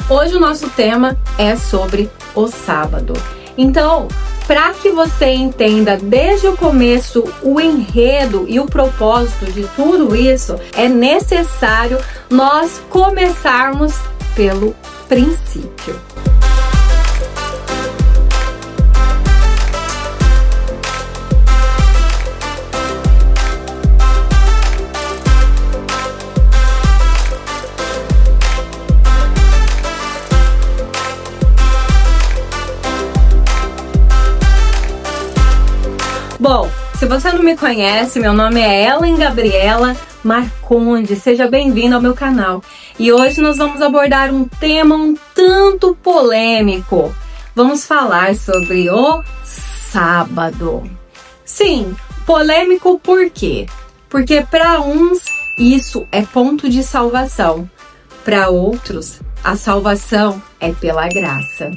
Hoje o nosso tema é sobre o sábado. Então, para que você entenda desde o começo o enredo e o propósito de tudo isso, é necessário nós começarmos pelo princípio. Bom, se você não me conhece, meu nome é Ellen Gabriela Marconde, seja bem-vindo ao meu canal. E hoje nós vamos abordar um tema um tanto polêmico. Vamos falar sobre o sábado. Sim, polêmico por quê? Porque para uns isso é ponto de salvação, para outros a salvação é pela graça.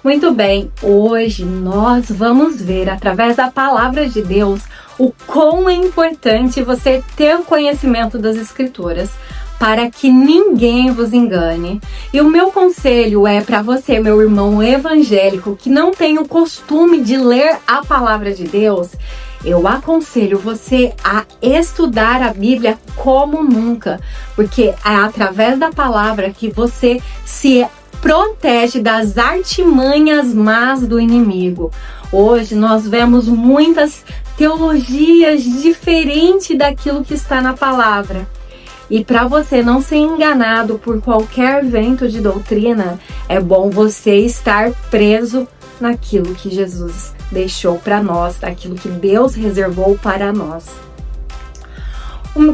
Muito bem, hoje nós vamos ver através da palavra de Deus o quão é importante você ter o conhecimento das Escrituras para que ninguém vos engane. E o meu conselho é para você, meu irmão evangélico, que não tem o costume de ler a palavra de Deus, eu aconselho você a estudar a Bíblia como nunca, porque é através da palavra que você se protege das artimanhas más do inimigo. Hoje nós vemos muitas teologias diferentes daquilo que está na palavra. E para você não ser enganado por qualquer vento de doutrina, é bom você estar preso naquilo que Jesus deixou para nós, naquilo que Deus reservou para nós.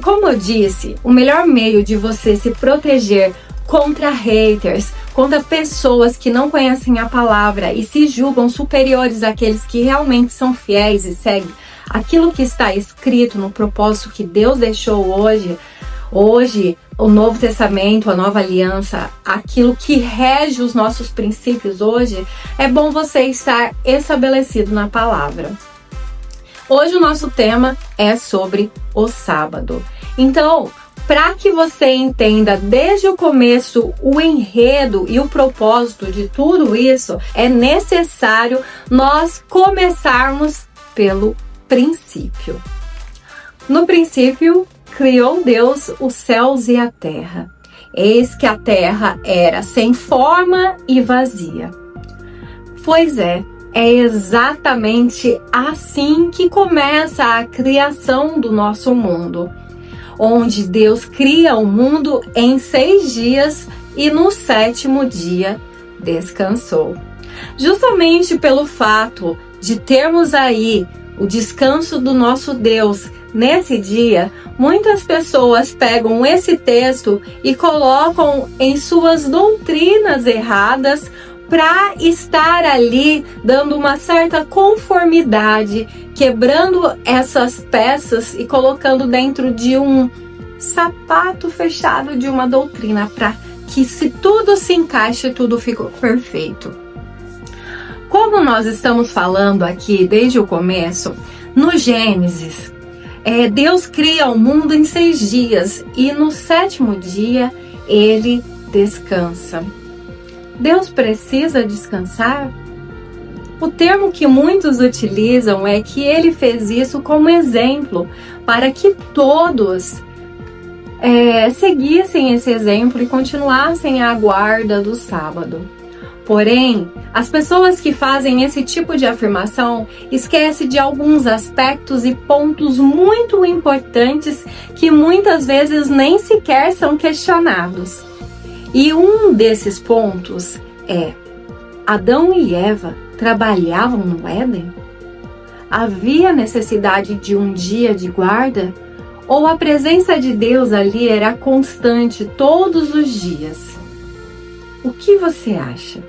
Como eu disse, o melhor meio de você se proteger contra haters, contra pessoas que não conhecem a palavra e se julgam superiores àqueles que realmente são fiéis e seguem aquilo que está escrito no propósito que Deus deixou hoje, o Novo Testamento, a Nova Aliança, aquilo que rege os nossos princípios hoje, é bom você estar estabelecido na palavra. Hoje o nosso tema é sobre o sábado. Então, para que você entenda desde o começo o enredo e o propósito de tudo isso, é necessário nós começarmos pelo princípio. No princípio, criou Deus os céus e a terra. Eis que a terra era sem forma e vazia. Pois é exatamente assim que começa a criação do nosso mundo, onde Deus cria o mundo em 6 dias e no 7º dia descansou. Justamente pelo fato de termos aí o descanso do nosso Deus nesse dia, muitas pessoas pegam esse texto e colocam em suas doutrinas erradas para estar ali dando uma certa conformidade, quebrando essas peças e colocando dentro de um sapato fechado de uma doutrina, para que se tudo se encaixe, tudo fique perfeito. Como nós estamos falando aqui desde o começo, no Gênesis, Deus cria o mundo em 6 dias e no 7º dia ele descansa. Deus precisa descansar? O termo que muitos utilizam é que ele fez isso como exemplo para que todos seguissem esse exemplo e continuassem a guarda do sábado. Porém, as pessoas que fazem esse tipo de afirmação esquecem de alguns aspectos e pontos muito importantes que muitas vezes nem sequer são questionados. E um desses pontos é: Adão e Eva trabalhavam no Éden? Havia necessidade de um dia de guarda? Ou a presença de Deus ali era constante todos os dias? O que você acha?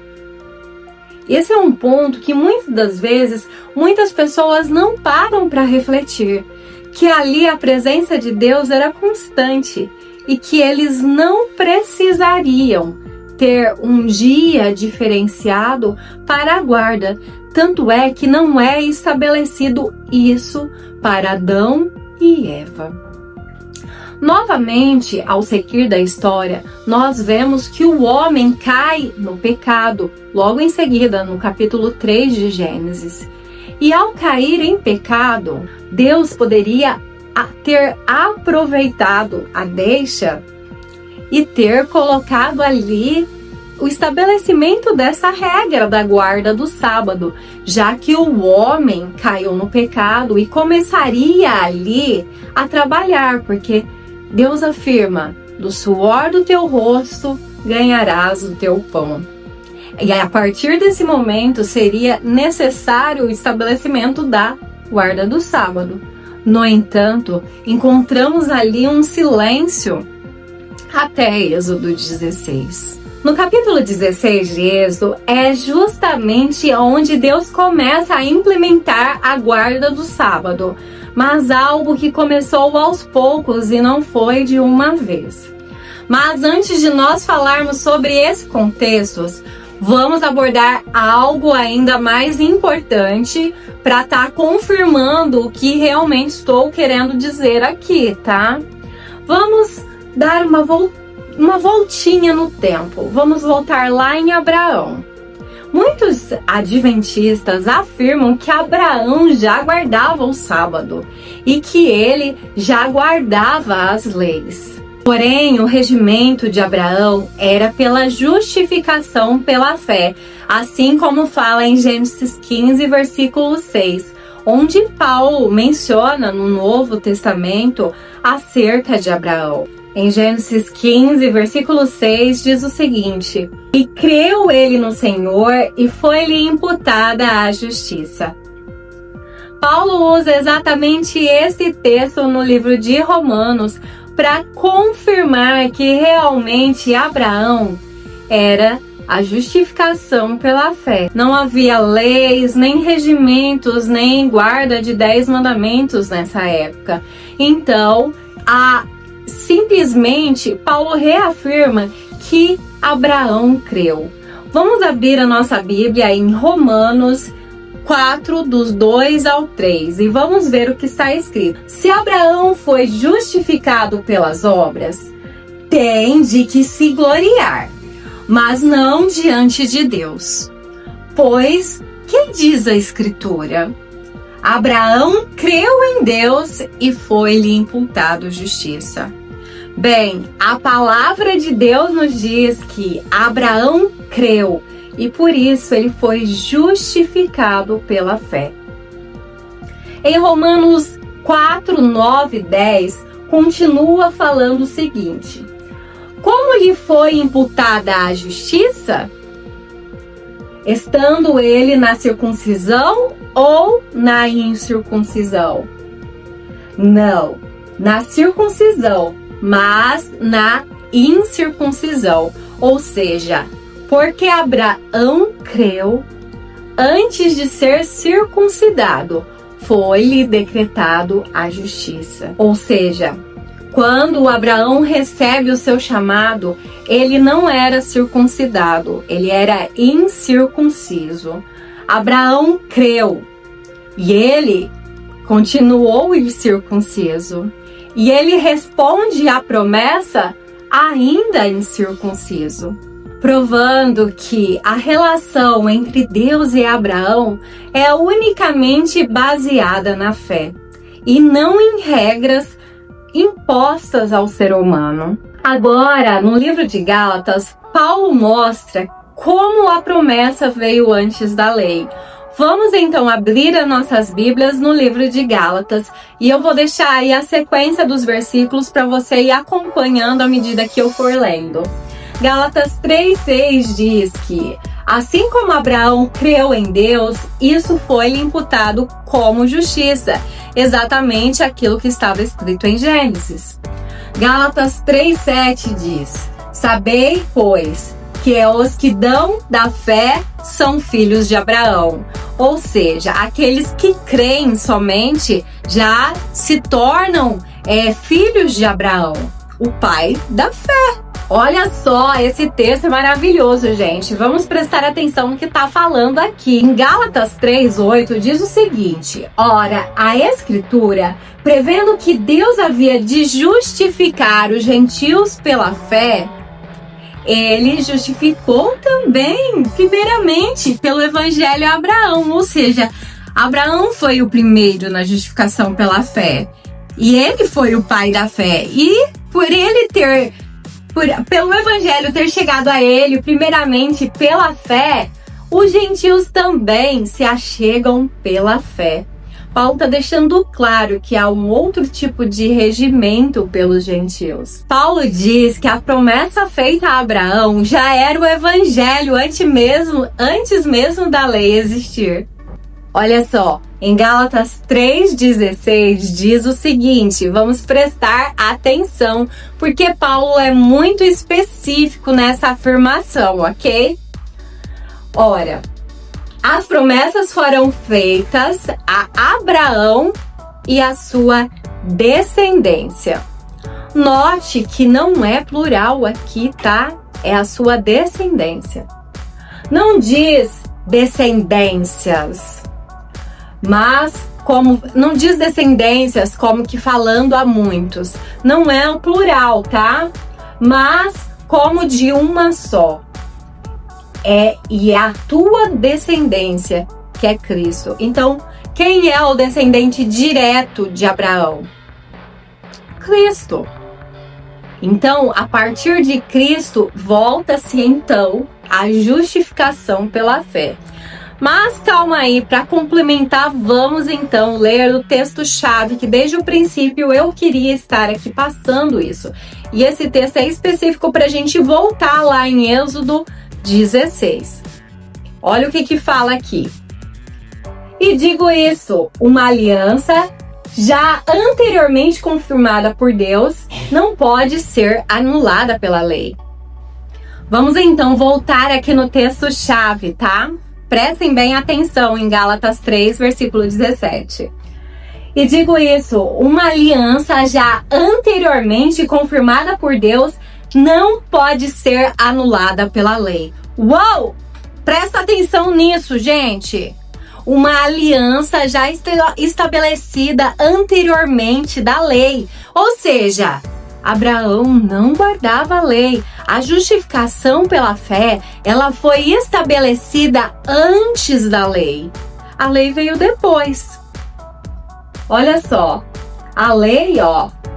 Esse é um ponto que muitas das vezes muitas pessoas não param para refletir, que ali a presença de Deus era constante e que eles não precisariam ter um dia diferenciado para a guarda. Tanto é que não é estabelecido isso para Adão e Eva. Novamente, ao seguir da história, nós vemos que o homem cai no pecado, logo em seguida, no capítulo 3 de Gênesis. E ao cair em pecado, Deus poderia ter aproveitado a deixa e ter colocado ali o estabelecimento dessa regra da guarda do sábado, já que o homem caiu no pecado e começaria ali a trabalhar, porque Deus afirma: do suor do teu rosto ganharás o teu pão. E a partir desse momento seria necessário o estabelecimento da guarda do sábado. No entanto, encontramos ali um silêncio até Êxodo 16. No capítulo 16 de Êxodo é justamente onde Deus começa a implementar a guarda do sábado, mas algo que começou aos poucos e não foi de uma vez. Mas antes de nós falarmos sobre esse contexto, vamos abordar algo ainda mais importante para estar confirmando o que realmente estou querendo dizer aqui, tá? Vamos dar uma voltinha no tempo. Vamos voltar lá em Abraão. Muitos adventistas afirmam que Abraão já guardava o sábado e que ele já guardava as leis. Porém, o regimento de Abraão era pela justificação pela fé, assim como fala em Gênesis 15, versículo 6, onde Paulo menciona no Novo Testamento acerca de Abraão. Em Gênesis 15, versículo 6, diz o seguinte: e creu ele no Senhor e foi-lhe imputada a justiça. Paulo usa exatamente esse texto no livro de Romanos para confirmar que realmente Abraão era a justificação pela fé. Não havia leis, nem regimentos, nem guarda de 10 mandamentos nessa época. Então, simplesmente Paulo reafirma que Abraão creu. Vamos abrir a nossa Bíblia em Romanos 4, dos 2 ao 3, e vamos ver o que está escrito. Se Abraão foi justificado pelas obras, tem de que se gloriar, mas não diante de Deus. Pois, que diz a Escritura? Abraão creu em Deus e foi-lhe imputado justiça. Bem, a palavra de Deus nos diz que Abraão creu e por isso ele foi justificado pela fé. Em Romanos 4, 9 e 10, continua falando o seguinte: como lhe foi imputada a justiça? Estando ele na circuncisão ou na incircuncisão? Não, na circuncisão, mas na incircuncisão, ou seja, porque Abraão creu, antes de ser circuncidado, foi-lhe decretado a justiça. Ou seja, quando Abraão recebe o seu chamado, ele não era circuncidado, ele era incircunciso. Abraão creu e ele continuou incircunciso. E ele responde à promessa ainda incircunciso, provando que a relação entre Deus e Abraão é unicamente baseada na fé e não em regras impostas ao ser humano. Agora, no livro de Gálatas, Paulo mostra como a promessa veio antes da lei. Vamos então abrir as nossas Bíblias no livro de Gálatas e eu vou deixar aí a sequência dos versículos para você ir acompanhando à medida que eu for lendo. Gálatas 3,6 diz que, assim como Abraão creu em Deus, isso foi-lhe imputado como justiça, exatamente aquilo que estava escrito em Gênesis. Gálatas 3,7 diz: sabei, pois, que os que dão da fé são filhos de Abraão. Ou seja, aqueles que creem somente já se tornam filhos de Abraão, o pai da fé. Olha só, esse texto é maravilhoso, gente. Vamos prestar atenção no que está falando aqui. Em Gálatas 3:8 diz o seguinte: ora, a Escritura, prevendo que Deus havia de justificar os gentios pela fé, ele justificou também, primeiramente, pelo Evangelho a Abraão. Ou seja, Abraão foi o primeiro na justificação pela fé. E ele foi o pai da fé. E pelo Evangelho ter chegado a ele, primeiramente pela fé, os gentios também se achegam pela fé. Paulo está deixando claro que há um outro tipo de regimento pelos gentios. Paulo diz que a promessa feita a Abraão já era o Evangelho antes mesmo da lei existir. Olha só, em Gálatas 3:16 diz o seguinte, vamos prestar atenção, porque Paulo é muito específico nessa afirmação, ok? Ora, as promessas foram feitas a Abraão e a sua descendência. Note que não é plural aqui, tá? É a sua descendência. Não diz descendências. Mas não diz descendências como que falando a muitos. Não é o plural, tá? Mas como de uma só. E é a tua descendência que é Cristo. Então, quem é o descendente direto de Abraão? Cristo. Então, a partir de Cristo, volta-se então a justificação pela fé. Mas calma aí, para complementar, vamos então ler o texto-chave, que desde o princípio eu queria estar aqui passando isso. E esse texto é específico para a gente voltar lá em Êxodo 16. Olha o que fala aqui. E digo isso, uma aliança já anteriormente confirmada por Deus não pode ser anulada pela lei. Vamos então voltar aqui no texto-chave, tá? Prestem bem atenção em Gálatas 3, versículo 17. E digo isso, uma aliança já anteriormente confirmada por Deus não pode ser anulada pela lei. Uou! Presta atenção nisso, gente! Uma aliança já estabelecida anteriormente da lei. Ou seja, Abraão não guardava a lei. A justificação pela fé, ela foi estabelecida antes da lei. A lei veio depois. Olha só, a lei,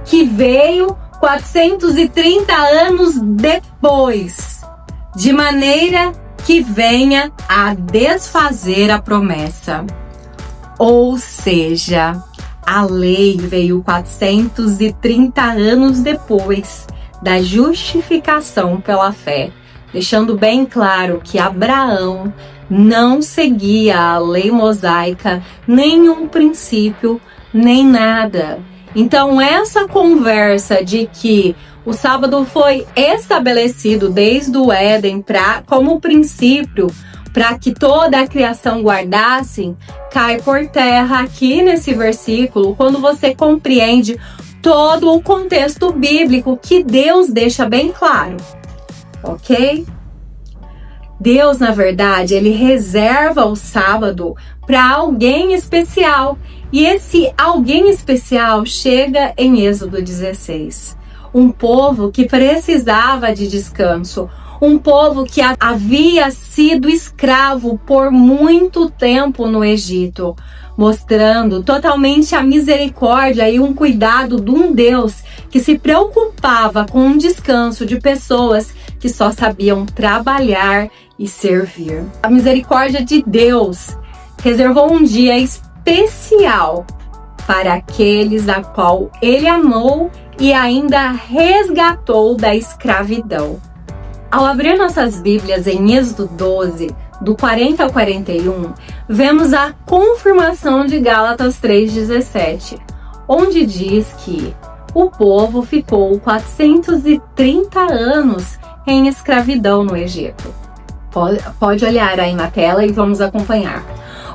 que veio 430 anos depois, de maneira que venha a desfazer a promessa. Ou seja, a lei veio 430 anos depois da justificação pela fé, deixando bem claro que Abraão não seguia a lei mosaica, nenhum princípio, nem nada. Então, essa conversa de que o sábado foi estabelecido desde o Éden como princípio para que toda a criação guardasse, cai por terra aqui nesse versículo, quando você compreende todo o contexto bíblico que Deus deixa bem claro, ok? Deus, na verdade, ele reserva o sábado para alguém especial. E esse alguém especial chega em Êxodo 16. Um povo que precisava de descanso. Um povo que havia sido escravo por muito tempo no Egito, mostrando totalmente a misericórdia e um cuidado de um Deus que se preocupava com um descanso de pessoas que só sabiam trabalhar e servir. A misericórdia de Deus reservou um dia especial para aqueles a qual Ele amou e ainda resgatou da escravidão. Ao abrir nossas Bíblias em Êxodo 12, do 40 ao 41, vemos a confirmação de Gálatas 3,17, onde diz que o povo ficou 430 anos em escravidão no Egito. Pode olhar aí na tela e vamos acompanhar.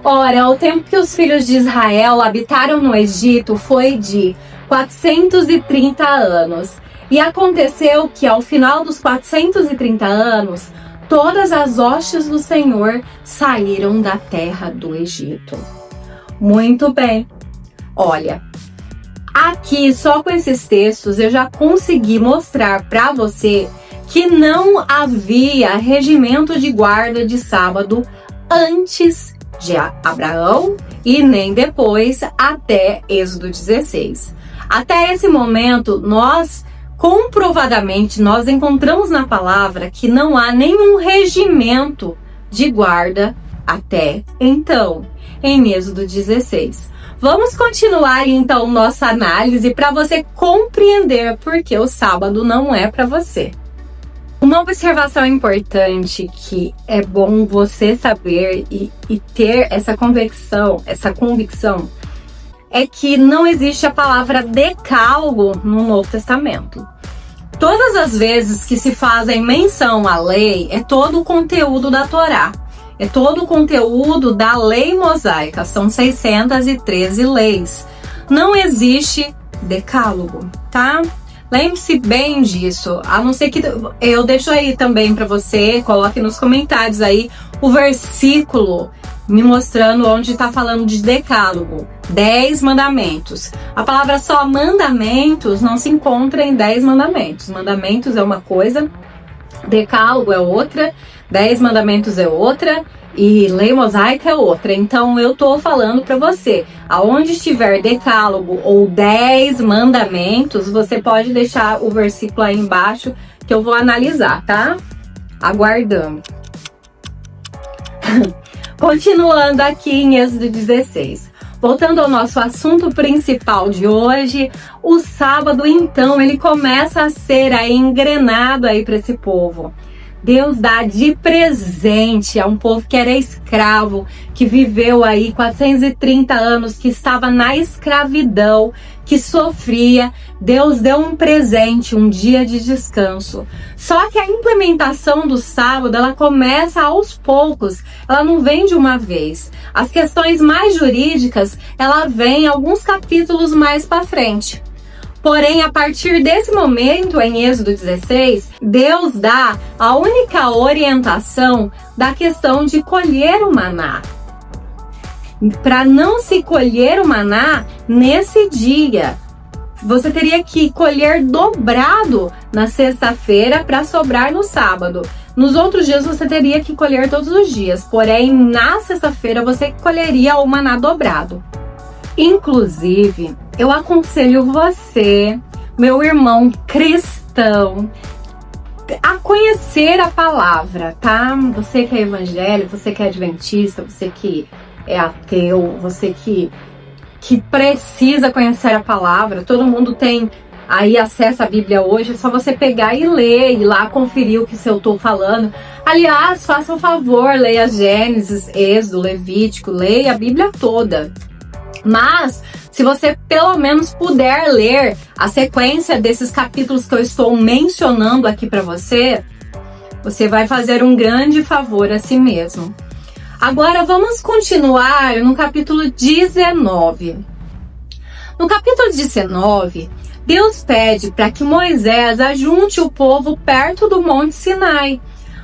Ora, o tempo que os filhos de Israel habitaram no Egito foi de 430 anos. E aconteceu que ao final dos 430 anos, todas as hostes do Senhor saíram da terra do Egito. Muito bem. Olha, aqui só com esses textos eu já consegui mostrar para você que não havia regimento de guarda de sábado antes de Abraão e nem depois até Êxodo 16. Até esse momento, comprovadamente, nós encontramos na palavra que não há nenhum regimento de guarda até então, em Êxodo 16. Vamos continuar então nossa análise para você compreender por que o sábado não é para você. Uma observação importante que é bom você saber e ter essa convicção é que não existe a palavra decálogo no Novo Testamento. Todas as vezes que se fazem menção à lei, é todo o conteúdo da Torá. É todo o conteúdo da lei mosaica. São 613 leis. Não existe decálogo, tá? Lembre-se bem disso. A não ser que eu deixo aí também para você, coloque nos comentários aí o versículo me mostrando onde está falando de decálogo. 10 mandamentos. A palavra só mandamentos não se encontra em 10 mandamentos. Mandamentos é uma coisa, decálogo é outra, 10 mandamentos é outra e lei mosaica é outra. Então eu tô falando para você, aonde estiver decálogo ou 10 mandamentos, você pode deixar o versículo aí embaixo que eu vou analisar, tá? Aguardando. Continuando aqui em Êxodo 16. Voltando ao nosso assunto principal de hoje, o sábado então ele começa a ser aí engrenado aí para esse povo. Deus dá de presente a um povo que era escravo, que viveu aí 430 anos, que estava na escravidão, que sofria. Deus deu um presente, um dia de descanso. Só que a implementação do sábado, ela começa aos poucos, ela não vem de uma vez. As questões mais jurídicas, ela vem alguns capítulos mais para frente. Porém, a partir desse momento, em Êxodo 16, Deus dá a única orientação da questão de colher o maná. Para não se colher o maná nesse dia, você teria que colher dobrado na sexta-feira para sobrar no sábado. Nos outros dias você teria que colher todos os dias, porém na sexta-feira você colheria o maná dobrado. Inclusive, eu aconselho você, meu irmão cristão, a conhecer a palavra, tá? Você que é evangélico, você que é adventista, você que é ateu, você que precisa conhecer a palavra. Todo mundo tem aí acesso à Bíblia hoje, é só você pegar e ler e lá conferir o que eu estou falando. Aliás, faça um favor, leia Gênesis, Êxodo, Levítico, leia a Bíblia toda. Mas, se você pelo menos puder ler a sequência desses capítulos que eu estou mencionando aqui para você, você vai fazer um grande favor a si mesmo. Agora vamos continuar no capítulo 19. No capítulo 19, Deus pede para que Moisés ajunte o povo perto do Monte Sinai,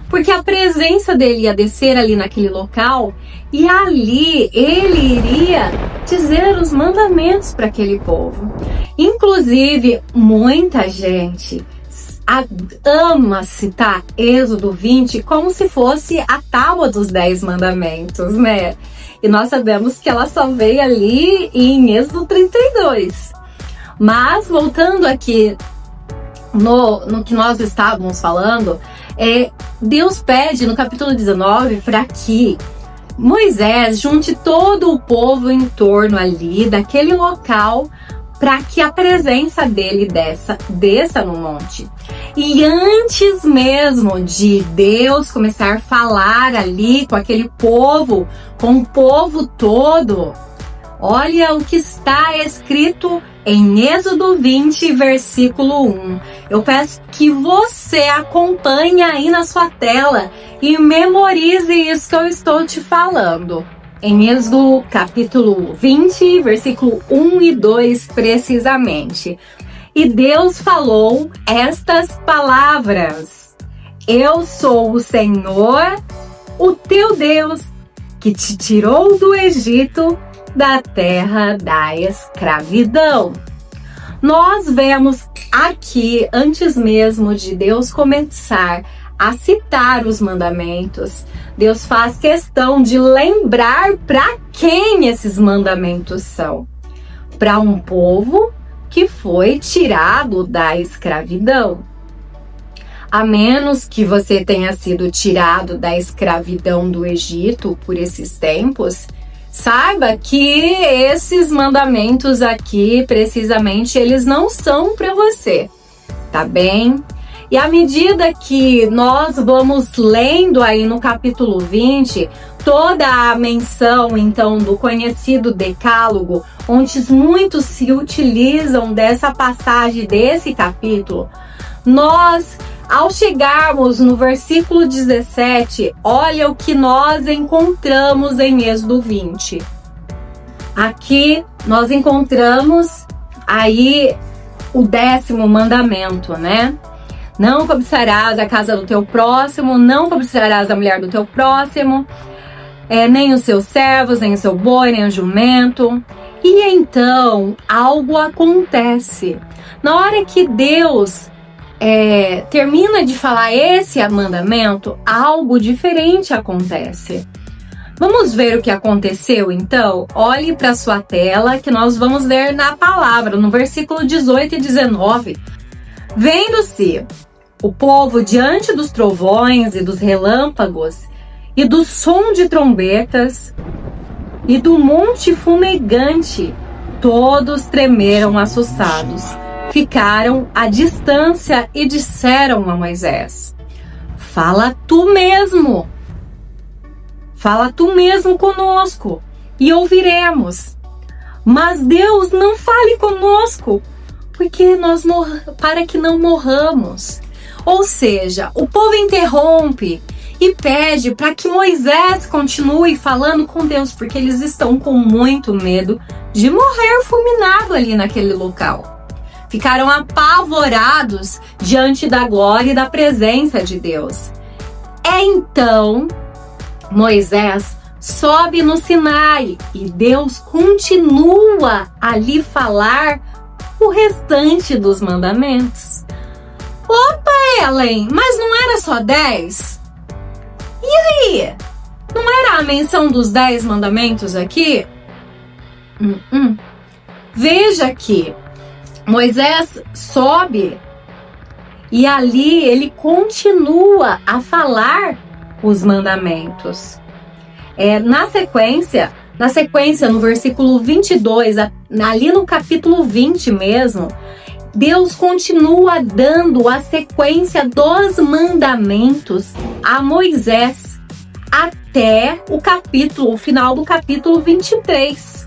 porque a presença dele ia descer ali naquele local e ali ele iria dizer os mandamentos para aquele povo. Inclusive, muita gente ama citar Êxodo 20 como se fosse a tábua dos 10 mandamentos, né? E nós sabemos que ela só veio ali em Êxodo 32. Mas, voltando aqui no que nós estávamos falando, Deus pede no capítulo 19 para que Moisés junte todo o povo em torno ali daquele local para que a presença dele desça no monte. E antes mesmo de Deus começar a falar ali com aquele povo, com o povo todo, olha o que está escrito em Êxodo 20, versículo 1. Eu peço que você acompanhe aí na sua tela e memorize isso que eu estou te falando. Em Êxodo capítulo 20, versículo 1 e 2 precisamente. E Deus falou estas palavras: Eu sou o Senhor, o teu Deus, que te tirou do Egito, da terra da escravidão. Nós vemos aqui, antes mesmo de Deus começar a citar os mandamentos, Deus faz questão de lembrar para quem esses mandamentos são. Para um povo que foi tirado da escravidão. A menos que você tenha sido tirado da escravidão do Egito por esses tempos, saiba que esses mandamentos aqui, precisamente, eles não são para você, tá bem? E à medida que nós vamos lendo aí no capítulo 20, toda a menção, então, do conhecido decálogo, onde muitos se utilizam dessa passagem desse capítulo, nós, ao chegarmos no versículo 17, olha o que nós encontramos em Êxodo 20. Aqui nós encontramos aí o 10º mandamento, né? Não cobiçarás a casa do teu próximo, não cobiçarás a mulher do teu próximo, nem os seus servos, nem o seu boi, nem o jumento. E então, algo acontece. Na hora que Deus termina de falar esse mandamento, algo diferente acontece. Vamos ver o que aconteceu, então? Olhe para sua tela que nós vamos ler na palavra, no versículo 18 e 19. Vendo-se o povo diante dos trovões e dos relâmpagos e do som de trombetas e do monte fumegante, todos tremeram assustados, ficaram à distância e disseram a Moisés: Fala tu mesmo conosco e ouviremos. Mas Deus, não fale conosco, para que não morramos. Ou seja, o povo interrompe e pede para que Moisés continue falando com Deus, porque eles estão com muito medo de morrer fulminado ali naquele local. Ficaram apavorados diante da glória e da presença de Deus. Então, Moisés sobe no Sinai e Deus continua a lhe falar o restante dos mandamentos. Opa, Ellen, mas não era só 10? E aí? Não era a menção dos 10 mandamentos aqui? Veja que Moisés sobe e ali ele continua a falar os mandamentos. Na sequência, no versículo 22, ali no capítulo 20 mesmo, Deus continua dando a sequência dos mandamentos a Moisés até o final do capítulo 23.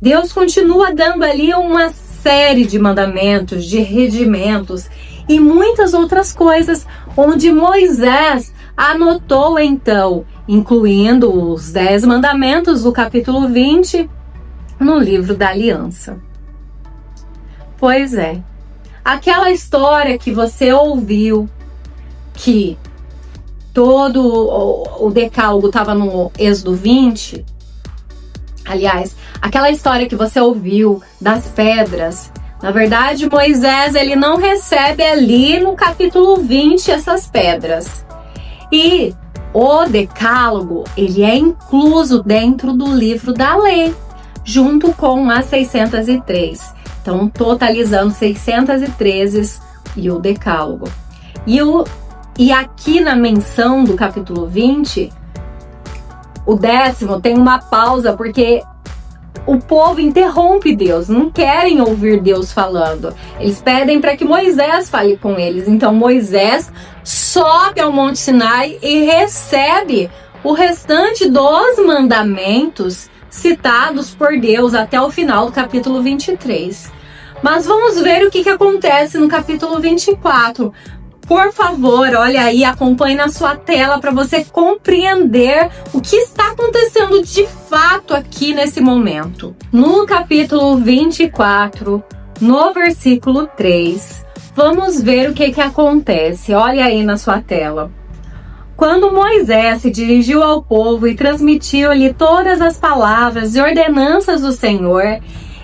Deus continua dando ali uma série de mandamentos, de regimentos e muitas outras coisas, onde Moisés anotou então, incluindo os 10 mandamentos do capítulo 20, no livro da aliança. Pois é, aquela história que você ouviu, que todo o decálogo estava no Êxodo 20, aliás, aquela história que você ouviu das pedras, na verdade, Moisés ele não recebe ali no capítulo 20 essas pedras. E o decálogo, ele é incluso dentro do livro da lei, junto com as 603. Então, totalizando 613 e o decálogo. E aqui na menção do capítulo 20, o 10º tem uma pausa, porque o povo interrompe Deus, não querem ouvir Deus falando. Eles pedem para que Moisés fale com eles. Então Moisés sobe ao Monte Sinai e recebe o restante dos mandamentos citados por Deus até o final do capítulo 23. Mas vamos ver o que acontece no capítulo 24. Por favor, olha aí, acompanhe na sua tela para você compreender o que está acontecendo de fato aqui nesse momento. No capítulo 24, no versículo 3, vamos ver o que acontece. Olha aí na sua tela. Quando Moisés se dirigiu ao povo e transmitiu-lhe todas as palavras e ordenanças do Senhor,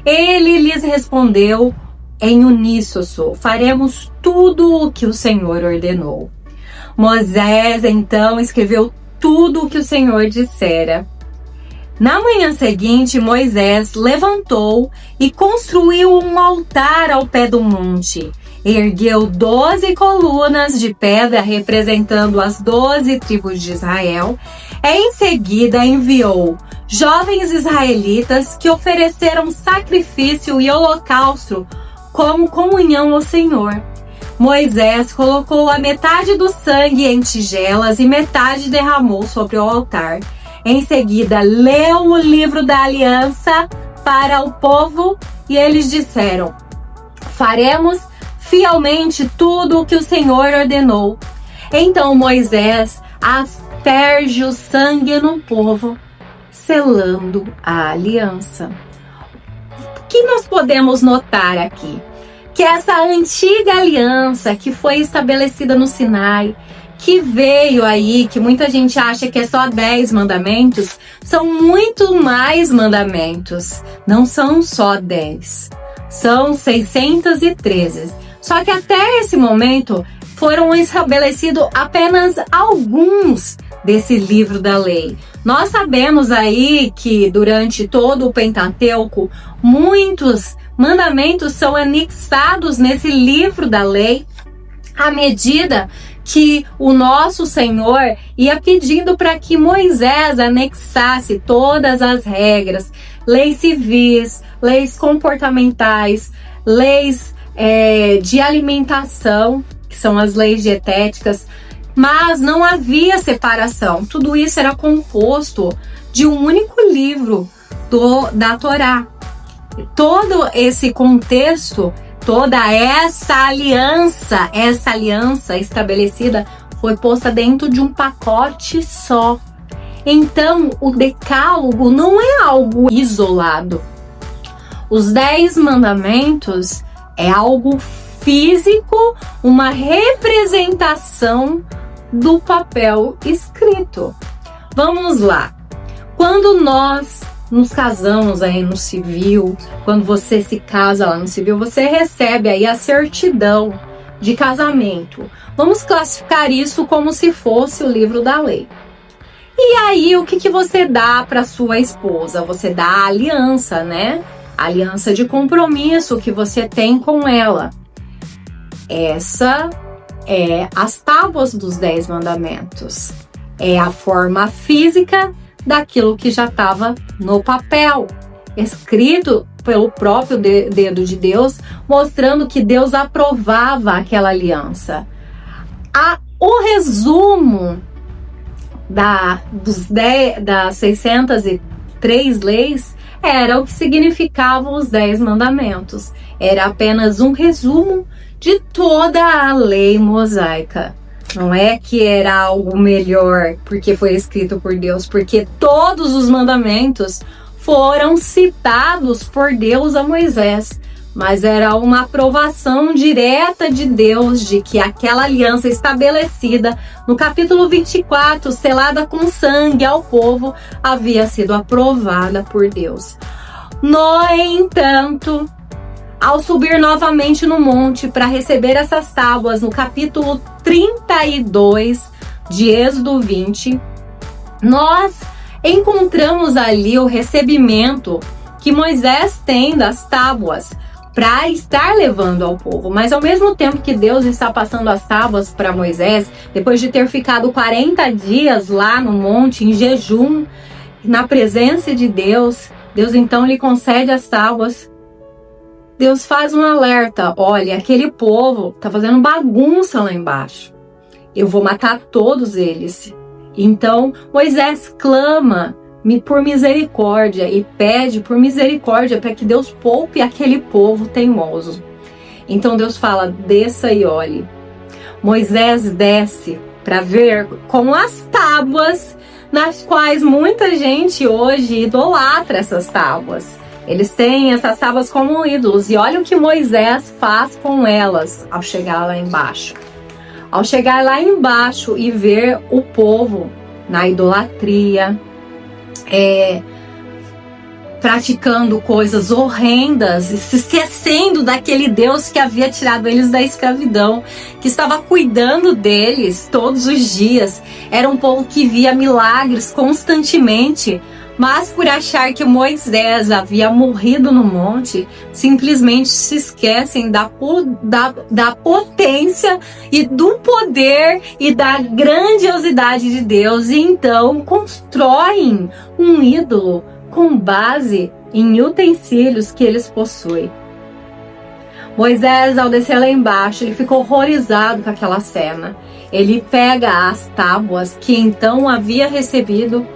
ele lhes respondeu em uníssono: faremos tudo o que o Senhor ordenou. Moisés então escreveu tudo o que o Senhor dissera. Na manhã seguinte, Moisés levantou e construiu um altar ao pé do monte. Ergueu 12 colunas de pedra representando as 12 tribos de Israel. Em seguida, enviou jovens israelitas que ofereceram sacrifício e holocausto como comunhão ao Senhor. Moisés colocou a metade do sangue em tigelas e metade derramou sobre o altar. Em seguida, leu o livro da aliança para o povo e eles disseram: faremos fielmente tudo o que o Senhor ordenou. Então Moisés asperge o sangue no povo, selando a aliança. O que nós podemos notar aqui? Que essa antiga aliança que foi estabelecida no Sinai, que veio aí, que muita gente acha que é só 10 mandamentos, são muito mais mandamentos. Não são só 10, são 613. Só que até esse momento foram estabelecidos apenas alguns desse livro da lei. Nós sabemos aí que durante todo o Pentateuco, muitos mandamentos são anexados nesse livro da lei à medida que o nosso Senhor ia pedindo para que Moisés anexasse todas as regras, leis civis, leis comportamentais, leis de alimentação, que são as leis dietéticas, mas não havia separação. Tudo isso era composto de um único livro da Torá. Todo esse contexto, toda essa aliança estabelecida foi posta dentro de um pacote só. Então, o decálogo não é algo isolado. Os 10 mandamentos é algo físico, uma representação do papel escrito. Vamos lá. Quando nós nos casamos aí no civil, quando você se casa lá no civil, você recebe aí a certidão de casamento. Vamos classificar isso como se fosse o livro da lei. E aí, o que você dá para sua esposa? Você dá a aliança, né? A aliança de compromisso que você tem com ela. Essa é as tábuas dos 10 mandamentos. É a forma física daquilo que já estava no papel, escrito pelo próprio dedo de Deus, mostrando que Deus aprovava aquela aliança. O resumo das 603 leis era o que significavam os 10 mandamentos. Era apenas um resumo de toda a lei mosaica. Não é que era algo melhor porque foi escrito por Deus, porque todos os mandamentos foram citados por Deus a Moisés, mas era uma aprovação direta de Deus de que aquela aliança estabelecida no capítulo 24, selada com sangue ao povo, havia sido aprovada por Deus. No entanto, ao subir novamente no monte para receber essas tábuas, no capítulo 32 de Êxodo 20, nós encontramos ali o recebimento que Moisés tem das tábuas para estar levando ao povo. Mas ao mesmo tempo que Deus está passando as tábuas para Moisés, depois de ter ficado 40 dias lá no monte em jejum, na presença de Deus, Deus então lhe concede as tábuas. Deus faz um alerta: olha, aquele povo tá fazendo bagunça lá embaixo. Eu vou matar todos eles. Então Moisés clama por misericórdia e pede por misericórdia para que Deus poupe aquele povo teimoso. Então Deus fala: desça e olhe. Moisés desce para ver com as tábuas, nas quais muita gente hoje idolatra essas tábuas. Eles têm essas tábuas como ídolos. E olha o que Moisés faz com elas ao chegar lá embaixo. Ao chegar lá embaixo e ver o povo na idolatria, praticando coisas horrendas e se esquecendo daquele Deus que havia tirado eles da escravidão, que estava cuidando deles todos os dias. Era um povo que via milagres constantemente, mas por achar que Moisés havia morrido no monte, simplesmente se esquecem da potência e do poder e da grandiosidade de Deus, e então constroem um ídolo com base em utensílios que eles possuem. Moisés, ao descer lá embaixo, ele ficou horrorizado com aquela cena. Ele pega as tábuas que então havia recebido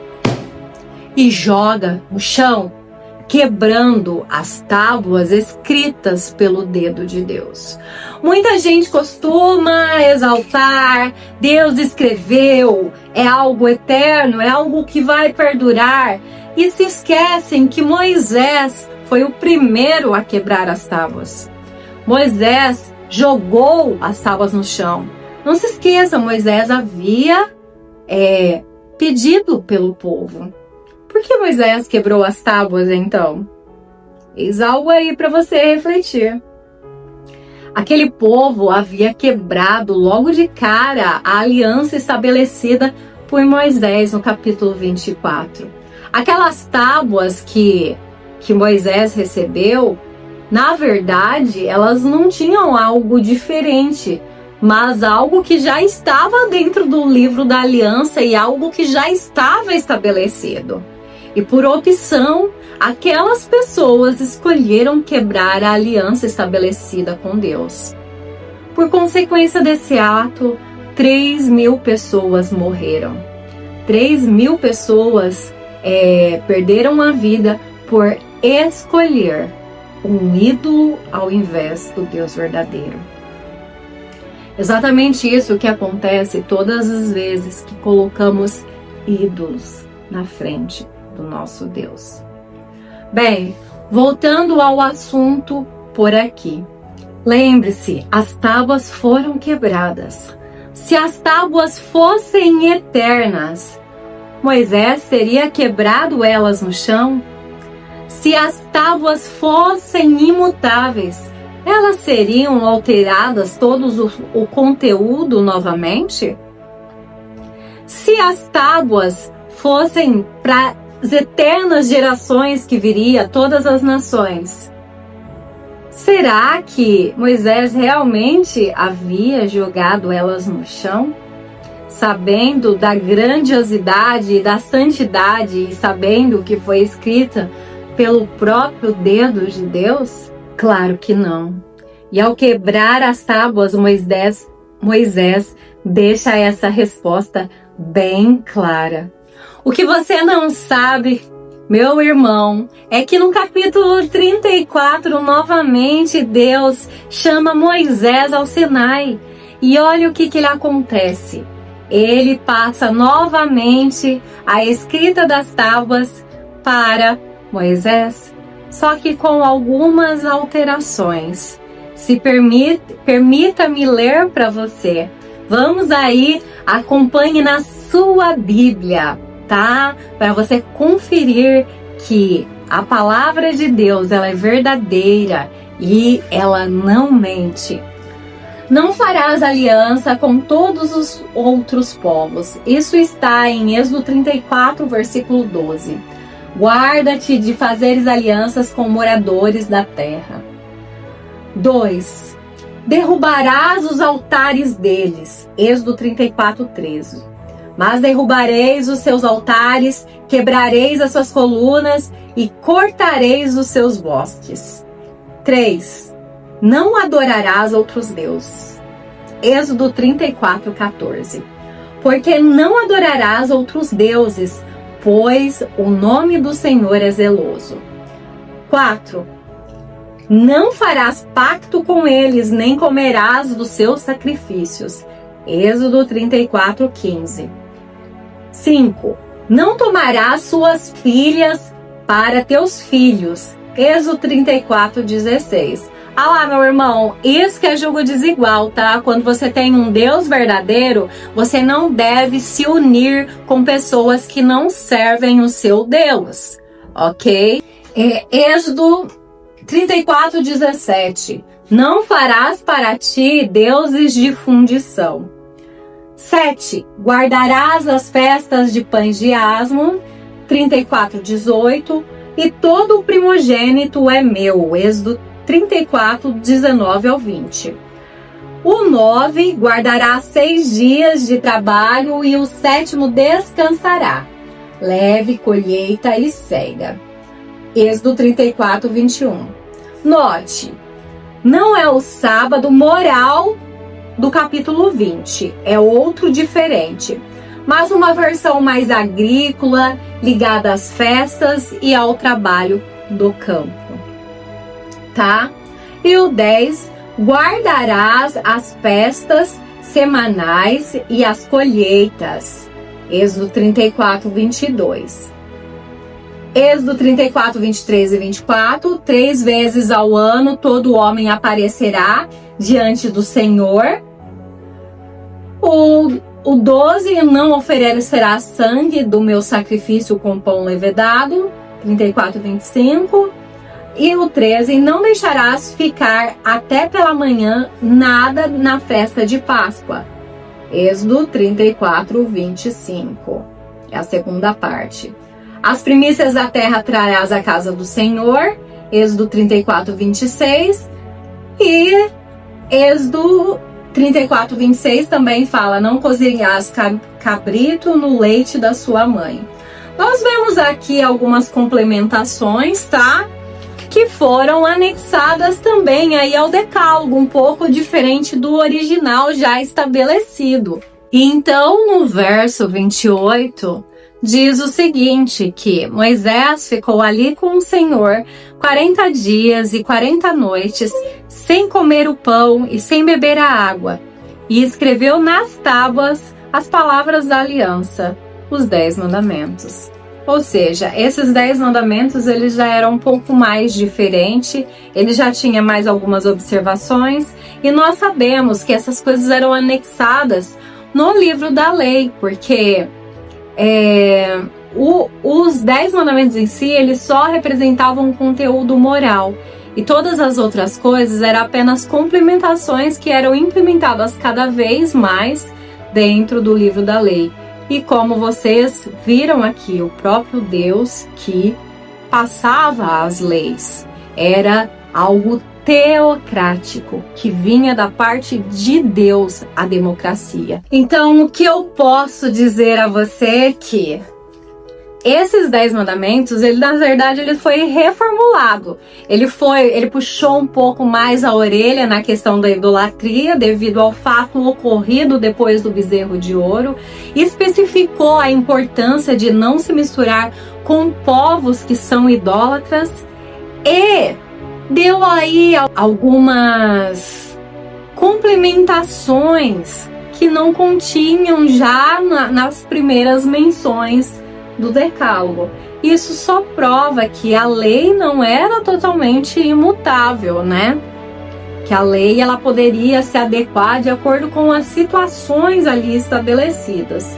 e joga no chão, quebrando as tábuas escritas pelo dedo de Deus. Muita gente costuma exaltar: Deus escreveu, é algo eterno, é algo que vai perdurar, e se esquecem que Moisés foi o primeiro a quebrar as tábuas. Moisés jogou as tábuas no chão. Não se esqueça, Moisés havia pedido pelo povo. Por que Moisés quebrou as tábuas então? Eis algo aí para você refletir. Aquele povo havia quebrado logo de cara a aliança estabelecida por Moisés no capítulo 24. Aquelas tábuas que Moisés recebeu, na verdade, elas não tinham algo diferente, mas algo que já estava dentro do livro da aliança e algo que já estava estabelecido. E por opção, aquelas pessoas escolheram quebrar a aliança estabelecida com Deus. Por consequência desse ato, 3.000 pessoas morreram. 3.000 pessoas perderam a vida por escolher um ídolo ao invés do Deus verdadeiro. Exatamente isso que acontece todas as vezes que colocamos ídolos na frente do nosso Deus. Bem, voltando ao assunto por aqui. Lembre-se, as tábuas foram quebradas. Se as tábuas fossem eternas, Moisés teria quebrado elas no chão? Se as tábuas fossem imutáveis, elas seriam alteradas todos o conteúdo novamente? Se as tábuas fossem para as eternas gerações que viria, todas as nações, será que Moisés realmente havia jogado elas no chão? Sabendo da grandiosidade e da santidade e sabendo que foi escrita pelo próprio dedo de Deus? Claro que não. E ao quebrar as tábuas, Moisés deixa essa resposta bem clara. O que você não sabe, meu irmão, é que no capítulo 34, novamente, Deus chama Moisés ao Sinai. E olha o que lhe acontece. Ele passa novamente a escrita das tábuas para Moisés, só que com algumas alterações. Permita-me ler para você. Vamos aí, acompanhe na sua Bíblia, tá? Para você conferir que a palavra de Deus, ela é verdadeira e ela não mente. Não farás aliança com todos os outros povos. Isso está em Êxodo 34, versículo 12. Guarda-te de fazeres alianças com moradores da terra. 2. Derrubarás os altares deles. Êxodo 34, 13. Mas derrubareis os seus altares, quebrareis as suas colunas e cortareis os seus bosques. 3. Não adorarás outros deuses. Êxodo 34, 14. Porque não adorarás outros deuses, pois o nome do Senhor é zeloso. 4. Não farás pacto com eles, nem comerás dos seus sacrifícios. Êxodo 34, 15. 5. Não tomarás suas filhas para teus filhos. Êxodo 34:16. Ah lá, meu irmão, isso que é julgo desigual, tá? Quando você tem um Deus verdadeiro, você não deve se unir com pessoas que não servem o seu Deus, ok? Êxodo 34:17. Não farás para ti deuses de fundição. 7. Guardarás as festas de pães de asmo. 34:18. E todo o primogênito é meu. Êxodo 34:19-20. O 9, guardará 6 dias de trabalho e o 7º descansará. Leve colheita e cega. Êxodo 34:21. Note, não é o sábado moral do capítulo 20, é outro diferente, mas uma versão mais agrícola, ligada às festas e ao trabalho do campo. Tá? E o 10, guardarás as festas semanais e as colheitas. Êxodo 34:22. Êxodo 34:23-24. 3 vezes ao ano todo homem aparecerá diante do Senhor. O 12, não oferecerá sangue do meu sacrifício com pão levedado. 34:25. E o 13, não deixarás ficar até pela manhã nada na festa de Páscoa. Êxodo 34:25. É a segunda parte. As primícias da terra trarás à casa do Senhor. Êxodo 34:26. E Êxodo 34:26 também fala: não cozinharás cabrito no leite da sua mãe. Nós vemos aqui algumas complementações, tá? Que foram anexadas também aí ao decálogo, um pouco diferente do original já estabelecido. Então, no verso 28, diz o seguinte, que Moisés ficou ali com o Senhor 40 dias e 40 noites, sem comer o pão e sem beber a água, e escreveu nas tábuas as palavras da aliança, os 10 mandamentos. Ou seja, esses 10 mandamentos eles já eram um pouco mais diferentes, ele já tinha mais algumas observações, e nós sabemos que essas coisas eram anexadas no livro da lei, porque os 10 mandamentos em si, eles só representavam um conteúdo moral, e todas as outras coisas eram apenas complementações que eram implementadas cada vez mais dentro do livro da lei. E como vocês viram aqui, o próprio Deus que passava as leis era algo teocrático, que vinha da parte de Deus, a democracia. Então, o que eu posso dizer a você é que esses 10 mandamentos, na verdade, ele foi reformulado. Ele puxou um pouco mais a orelha na questão da idolatria, devido ao fato ocorrido depois do bezerro de ouro. Especificou a importância de não se misturar com povos que são idólatras. E deu aí algumas complementações que não continham já nas primeiras menções do decálogo. Isso só prova que a lei não era totalmente imutável, né? Que a lei ela poderia se adequar de acordo com as situações ali estabelecidas.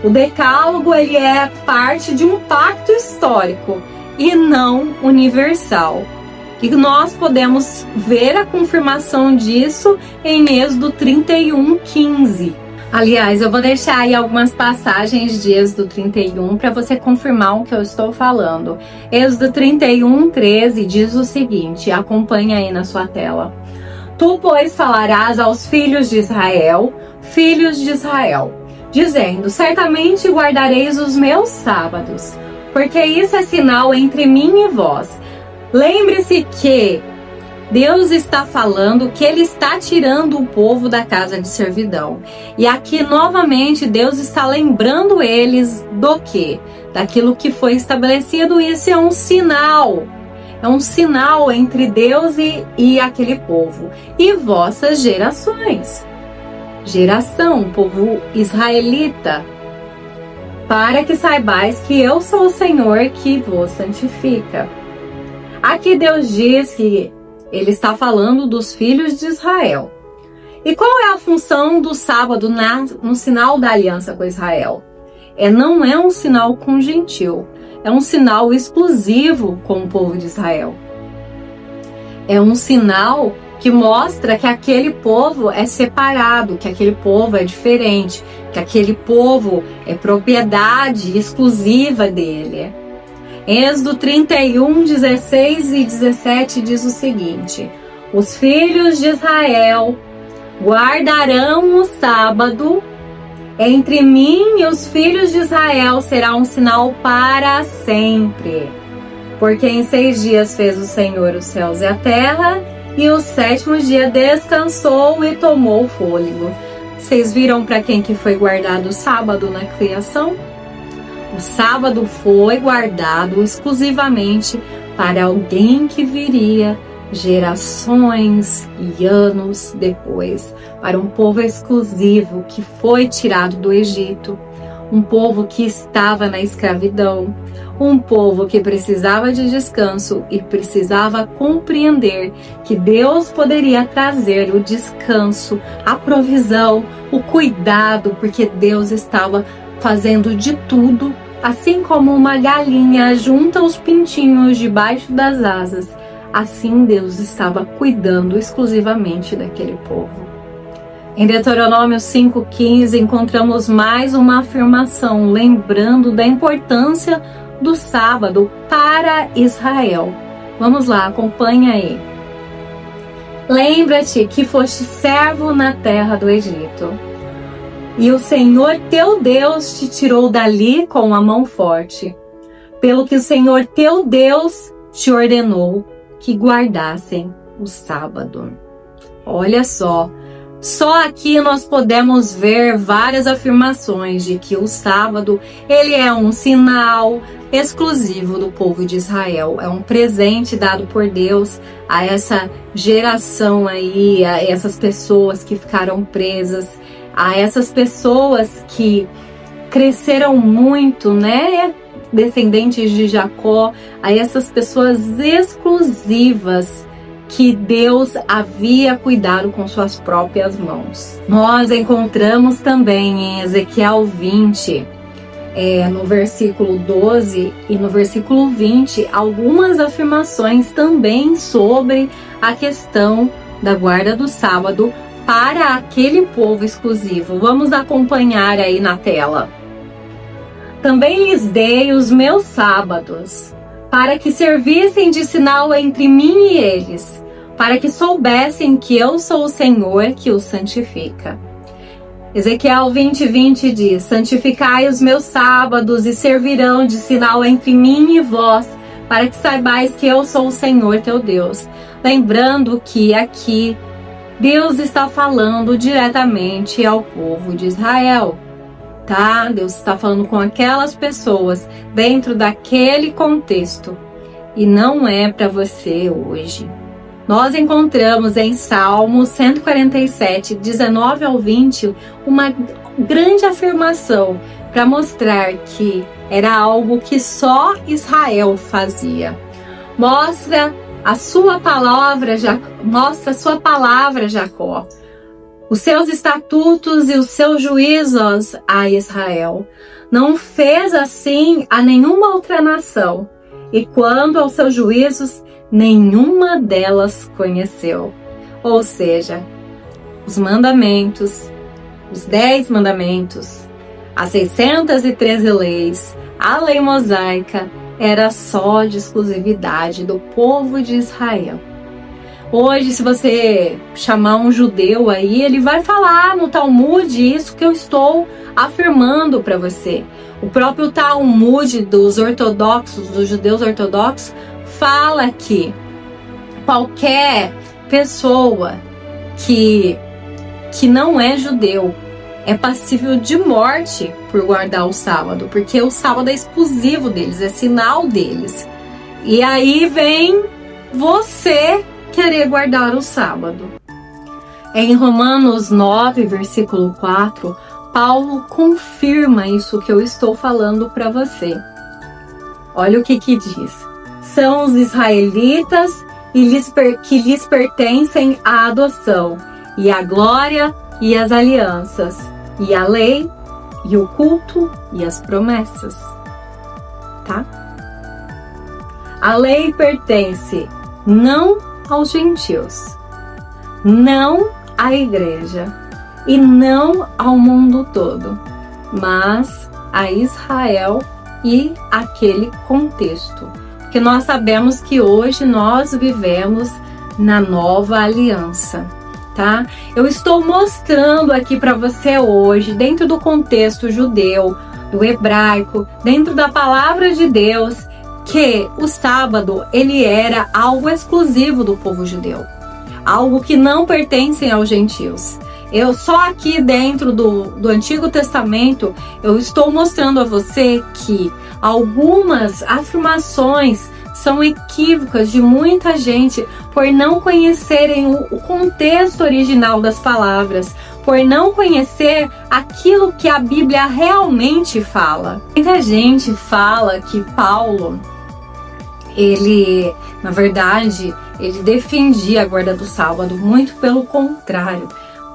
O decálogo ele é parte de um pacto histórico e não universal. E nós podemos ver a confirmação disso em Êxodo 31:15. Aliás, eu vou deixar aí algumas passagens de Êxodo 31 para você confirmar o que eu estou falando. Êxodo 31:13 diz o seguinte, acompanha aí na sua tela. Tu, pois, falarás aos filhos de Israel, dizendo, certamente guardareis os meus sábados, porque isso é sinal entre mim e vós. Lembre-se que Deus está falando que Ele está tirando o povo da casa de servidão. E aqui, novamente, Deus está lembrando eles do quê? Daquilo que foi estabelecido. Isso é um sinal. É um sinal entre Deus e aquele povo. E vossas gerações. Geração, povo israelita. Para que saibais que eu sou o Senhor que vos santifica. Aqui Deus diz que ele está falando dos filhos de Israel. E qual é a função do sábado no sinal da aliança com Israel? Não é um sinal com o gentil, é um sinal exclusivo com o povo de Israel. É um sinal que mostra que aquele povo é separado, que aquele povo é diferente, que aquele povo é propriedade exclusiva dele. Êxodo 31, 16 e 17 diz o seguinte: os filhos de Israel guardarão o sábado. Entre mim e os filhos de Israel será um sinal para sempre. Porque em 6 dias fez o Senhor os céus e a terra, e o 7º dia descansou e tomou fôlego. Vocês viram para quem que foi guardado o sábado na criação? O sábado foi guardado exclusivamente para alguém que viria gerações e anos depois, para um povo exclusivo que foi tirado do Egito, um povo que estava na escravidão, um povo que precisava de descanso e precisava compreender que Deus poderia trazer o descanso, a provisão, o cuidado, porque Deus estava fazendo de tudo, assim como uma galinha junta os pintinhos debaixo das asas. Assim Deus estava cuidando exclusivamente daquele povo. Em Deuteronômio 5,15 encontramos mais uma afirmação, lembrando da importância do sábado para Israel. Vamos lá, acompanha aí. Lembra-te que foste servo na terra do Egito, e o Senhor teu Deus te tirou dali com a mão forte, pelo que o Senhor teu Deus te ordenou que guardassem o sábado. Olha só aqui nós podemos ver várias afirmações de que o sábado ele é um sinal exclusivo do povo de Israel, é um presente dado por Deus a essa geração aí, a essas pessoas que ficaram presas, a essas pessoas que cresceram muito, né? Descendentes de Jacó, a essas pessoas exclusivas que Deus havia cuidado com suas próprias mãos. Nós encontramos também em Ezequiel 20, no versículo 12 e no versículo 20, algumas afirmações também sobre a questão da guarda do sábado para aquele povo exclusivo. Vamos acompanhar aí na tela. Também lhes dei os meus sábados, para que servissem de sinal entre mim e eles, para que soubessem que eu sou o Senhor que os santifica. Ezequiel 20:20 diz: santificai os meus sábados e servirão de sinal entre mim e vós, para que saibais que eu sou o Senhor teu Deus. Lembrando que aqui Deus está falando diretamente ao povo de Israel. Tá? Deus está falando com aquelas pessoas dentro daquele contexto e não é para você hoje. Nós encontramos em Salmo 147, 19 ao 20, uma grande afirmação para mostrar que era algo que só Israel fazia. Mostra a sua palavra, Jacó, os seus estatutos e os seus juízos a Israel. Não fez assim a nenhuma outra nação, e quando aos seus juízos, nenhuma delas conheceu. Ou seja, os mandamentos, os 10 mandamentos, as 613 leis, a lei mosaica, era só de exclusividade do povo de Israel. Hoje, se você chamar um judeu aí, ele vai falar no Talmud isso que eu estou afirmando para você. O próprio Talmud dos ortodoxos, dos judeus ortodoxos, fala que qualquer pessoa que não é judeu é passível de morte por guardar o sábado, porque o sábado é exclusivo deles, é sinal deles. E aí vem você querer guardar o sábado. Em Romanos 9, versículo 4, Paulo confirma isso que eu estou falando para você. Olha o que diz: são os israelitas que lhes pertencem a adoção, e a glória e as alianças, e a lei e o culto e as promessas, tá? A lei pertence não aos gentios, não à igreja e não ao mundo todo, mas a Israel e aquele contexto, porque nós sabemos que hoje nós vivemos na nova aliança, tá? Eu estou mostrando aqui para você hoje, dentro do contexto judeu, do hebraico, dentro da palavra de Deus, que o sábado ele era algo exclusivo do povo judeu, algo que não pertence aos gentios. Eu só aqui dentro do Antigo Testamento, eu estou mostrando a você que algumas afirmações são equívocas de muita gente por não conhecerem o contexto original das palavras, por não conhecer aquilo que a Bíblia realmente fala. Muita gente fala que Paulo, ele, na verdade, ele defendia a guarda do sábado, muito pelo contrário.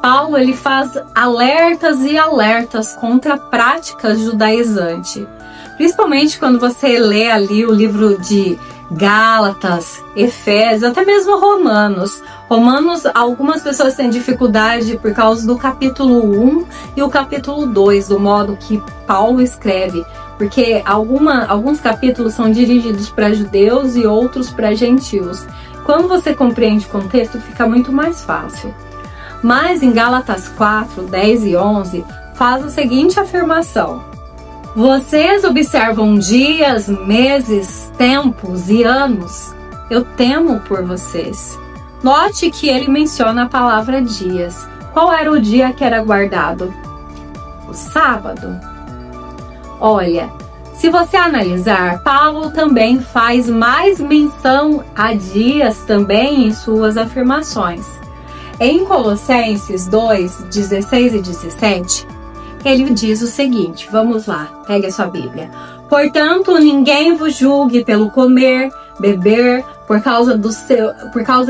Paulo, ele faz alertas e alertas contra práticas judaizantes. Principalmente quando você lê ali o livro de Gálatas, Efésios, até mesmo Romanos. Romanos, algumas pessoas têm dificuldade por causa do capítulo 1 e o capítulo 2, do modo que Paulo escreve. Porque alguns capítulos são dirigidos para judeus e outros para gentios. Quando você compreende o contexto, fica muito mais fácil. Mas em Gálatas 4, 10 e 11, faz a seguinte afirmação: vocês observam dias, meses, tempos e anos. Eu temo por vocês. Note que ele menciona a palavra dias. Qual era o dia que era guardado? O sábado. Olha, se você analisar, Paulo também faz mais menção a dias também em suas afirmações. Em Colossenses 2, 16 e 17, ele diz o seguinte, vamos lá, pegue a sua Bíblia. Portanto, ninguém vos julgue pelo comer, beber, por causa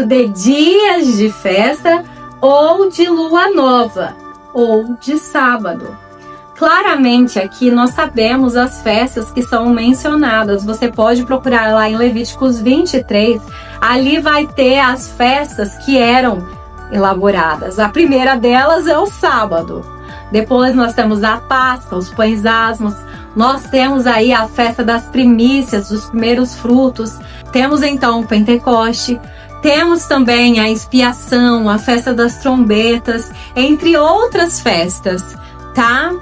de dias de festa, ou de lua nova, ou de sábado. Claramente aqui nós sabemos as festas que são mencionadas. Você pode procurar lá em Levíticos 23, ali vai ter as festas que eram elaboradas. A primeira delas é o sábado. Depois nós temos a Páscoa, os pães asmos. Nós temos aí a festa das primícias, dos primeiros frutos. Temos então o Pentecoste. Temos também a expiação, a festa das trombetas, entre outras festas, tá?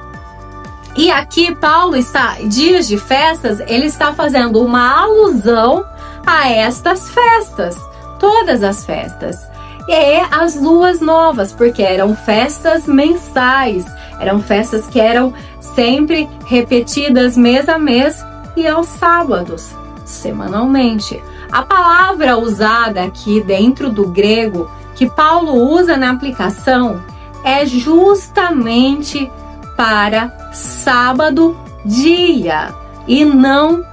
E aqui Paulo está, dias de festas, ele está fazendo uma alusão a estas festas, todas as festas. E as luas novas, porque eram festas mensais, eram festas que eram sempre repetidas mês a mês e aos sábados, semanalmente. A palavra usada aqui dentro do grego, que Paulo usa na aplicação, é justamente para sábado dia e não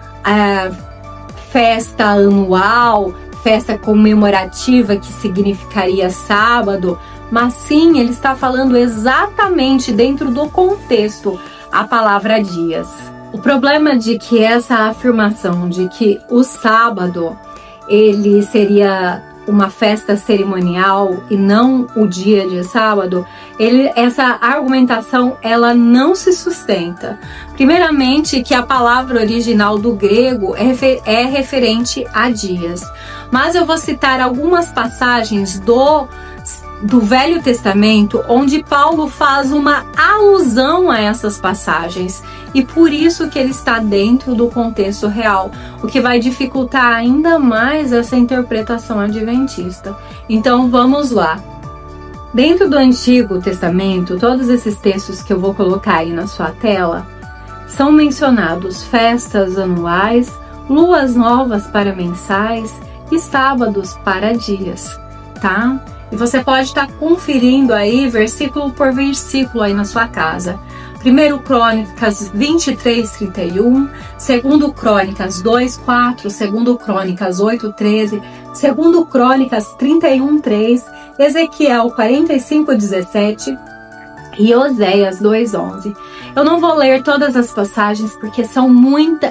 festa anual, festa comemorativa que significaria sábado, mas sim, ele está falando exatamente dentro do contexto a palavra dias. O problema de que essa afirmação de que o sábado ele seria uma festa cerimonial e não o dia de sábado, essa argumentação ela não se sustenta. Primeiramente que a palavra original do grego é referente a dias. Mas eu vou citar algumas passagens do Velho Testamento onde Paulo faz uma alusão a essas passagens e por isso que ele está dentro do contexto real, o que vai dificultar ainda mais essa interpretação adventista. Então vamos lá. Dentro do Antigo Testamento, todos esses textos que eu vou colocar aí na sua tela, são mencionados festas anuais, luas novas para mensais e sábados para dias, tá? E você pode estar conferindo aí versículo por versículo aí na sua casa. 1 Crônicas 23:31, 2 Crônicas 2:4, 2 Crônicas 8:13, 2 Crônicas 31:3, Ezequiel 45:17 e Oséias 2:11. Eu não vou ler todas as passagens porque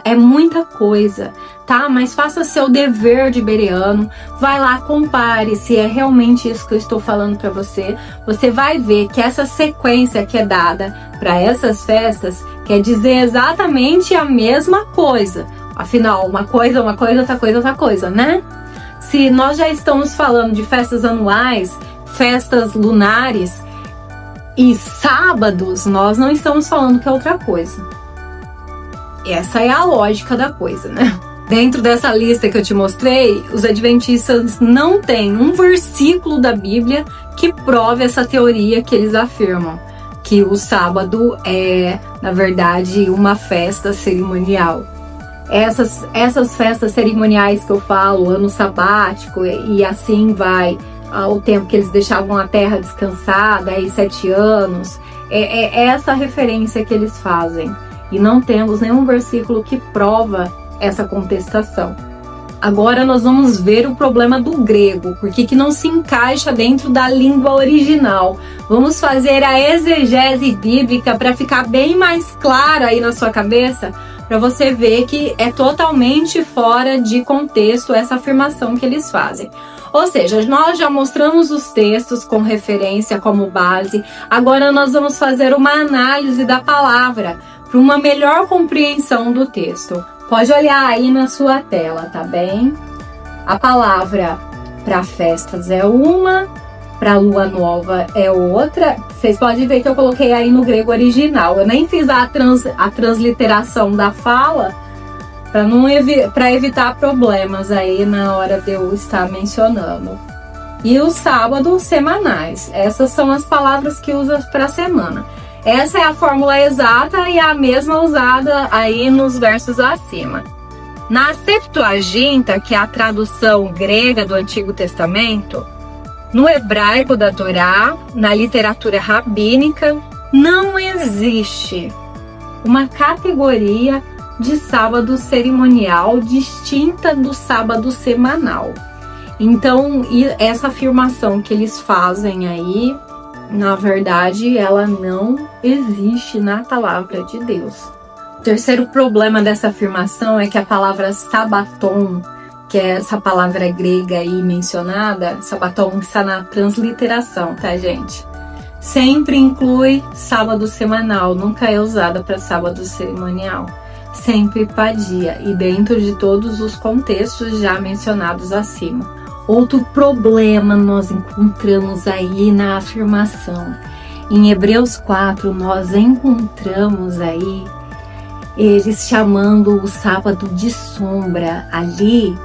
é muita coisa, tá? Mas faça seu dever de bereano, vai lá, compare se é realmente isso que eu estou falando para você. Você vai ver que essa sequência que é dada para essas festas quer dizer exatamente a mesma coisa. Afinal, uma coisa, outra coisa, né? Se nós já estamos falando de festas anuais, festas lunares e sábados, nós não estamos falando que é outra coisa. Essa é a lógica da coisa, né? Dentro dessa lista que eu te mostrei, os adventistas não têm um versículo da Bíblia que prove essa teoria que eles afirmam, que o sábado é, na verdade, uma festa cerimonial. Essas festas cerimoniais que eu falo, ano sabático e assim vai, o tempo que eles deixavam a terra descansar, daí 7 anos, é essa referência que eles fazem. E não temos nenhum versículo que prova essa contestação. Agora nós vamos ver o problema do grego, porque que não se encaixa dentro da língua original. Vamos fazer a exegese bíblica para ficar bem mais claro aí na sua cabeça, para você ver que é totalmente fora de contexto essa afirmação que eles fazem. Ou seja, nós já mostramos os textos com referência como base, agora nós vamos fazer uma análise da palavra para uma melhor compreensão do texto. Pode olhar aí na sua tela, tá bem? A palavra para festas é uma, para lua nova é outra. Vocês podem ver que eu coloquei aí no grego original. Eu nem fiz a transliteração da fala para evitar problemas aí na hora de eu estar mencionando. E os sábados semanais. Essas são as palavras que usa para semana. Essa é a fórmula exata e a mesma usada aí nos versos acima. Na Septuaginta, que é a tradução grega do Antigo Testamento, no hebraico da Torá, na literatura rabínica, não existe uma categoria de sábado cerimonial distinta do sábado semanal. Então, essa afirmação que eles fazem aí, na verdade, ela não existe na palavra de Deus. O terceiro problema dessa afirmação é que a palavra sabaton, que é essa palavra grega aí mencionada, sabaton está na transliteração, tá, gente? Sempre inclui sábado semanal, nunca é usada para sábado cerimonial. Sempre padia, e dentro de todos os contextos já mencionados acima. Outro problema nós encontramos aí na afirmação. Em Hebreus 4, nós encontramos aí eles chamando o sábado de sombra. Ali,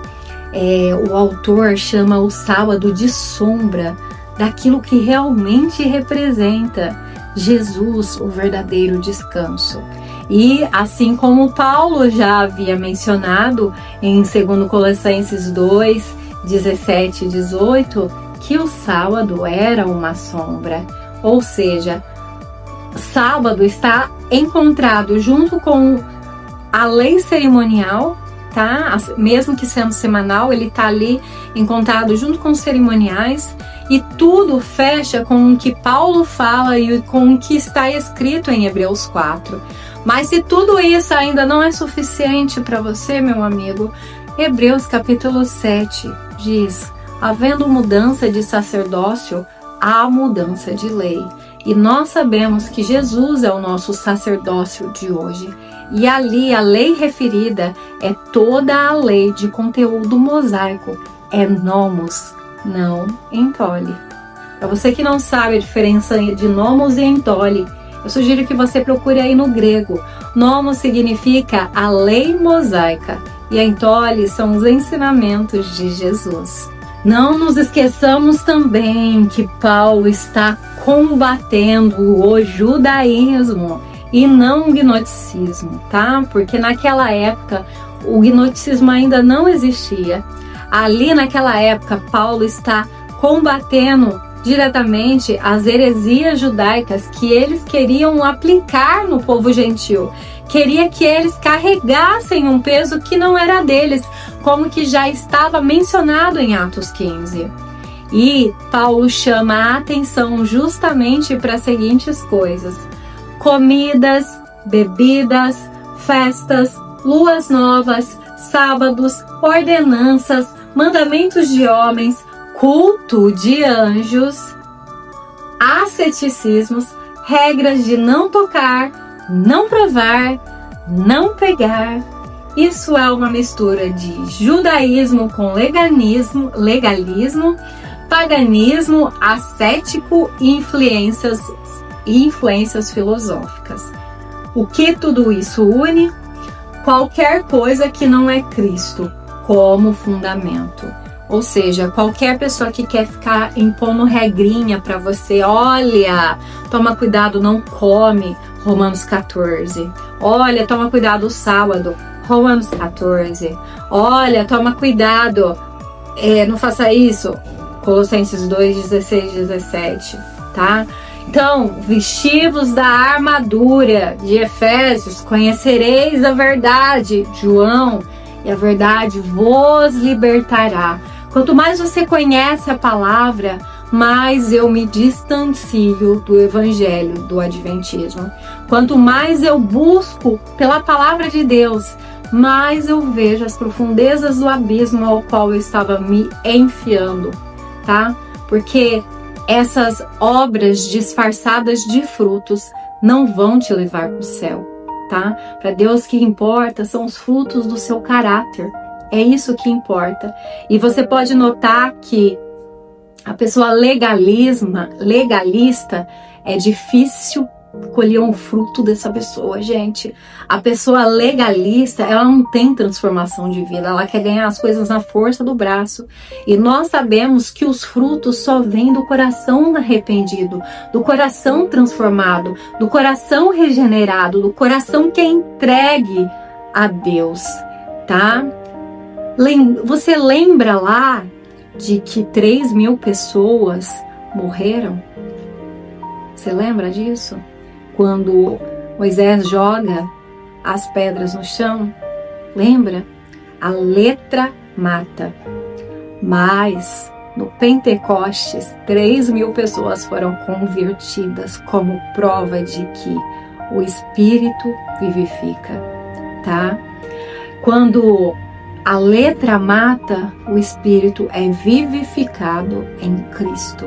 o autor chama o sábado de sombra daquilo que realmente representa Jesus, o verdadeiro descanso. E assim como Paulo já havia mencionado em 2 Colossenses 2, 17 e 18, que o sábado era uma sombra, ou seja, sábado está encontrado junto com a lei cerimonial, tá? Mesmo que sendo semanal, ele está ali encontrado junto com os cerimoniais, e tudo fecha com o que Paulo fala e com o que está escrito em Hebreus 4. Mas se tudo isso ainda não é suficiente para você, meu amigo, Hebreus capítulo 7 diz: havendo mudança de sacerdócio, há mudança de lei. E nós sabemos que Jesus é o nosso sacerdócio de hoje. E ali a lei referida é toda a lei de conteúdo mosaico. É nomos, não entole. Para você que não sabe a diferença de nomos e entole, eu sugiro que você procure aí no grego. Nomos significa a lei mosaica e a entole são os ensinamentos de Jesus. Não nos esqueçamos também que Paulo está combatendo o judaísmo e não o gnosticismo, tá? Porque naquela época o gnosticismo ainda não existia. Ali naquela época Paulo está combatendo diretamente as heresias judaicas que eles queriam aplicar no povo gentil. Queria que eles carregassem um peso que não era deles, como que já estava mencionado em Atos 15. E Paulo chama a atenção justamente para as seguintes coisas: comidas, bebidas, festas, luas novas, sábados, ordenanças, mandamentos de homens, culto de anjos, asceticismos, regras de não tocar, não provar, não pegar. Isso é uma mistura de judaísmo com legalismo, paganismo, ascético e influências filosóficas. O que tudo isso une? Qualquer coisa que não é Cristo como fundamento. Ou seja, qualquer pessoa que quer ficar impondo regrinha para você, olha, toma cuidado, não come, Romanos 14. Olha, toma cuidado o sábado, Romanos 14. Olha, toma cuidado, não faça isso, Colossenses 2, 16, 17, tá? Então, vestivos da armadura de Efésios, conhecereis a verdade, João, e a verdade vos libertará. Quanto mais você conhece a palavra, mais eu me distancio do evangelho, do adventismo. Quanto mais eu busco pela palavra de Deus, mais eu vejo as profundezas do abismo ao qual eu estava me enfiando, tá? Porque essas obras disfarçadas de frutos não vão te levar para o céu, tá? Para Deus, o que importa são os frutos do seu caráter. É isso que importa. E você pode notar que a pessoa legalista, é difícil colher um fruto dessa pessoa, gente. A pessoa legalista, ela não tem transformação de vida, ela quer ganhar as coisas na força do braço. E nós sabemos que os frutos só vêm do coração arrependido, do coração transformado, do coração regenerado, do coração que é entregue a Deus, tá? Você lembra lá de que 3.000 pessoas morreram? Você lembra disso? Quando Moisés joga as pedras no chão, lembra? A letra mata. Mas no Pentecostes, 3.000 pessoas foram convertidas como prova de que o Espírito vivifica, tá? Quando a letra mata, o Espírito é vivificado em Cristo.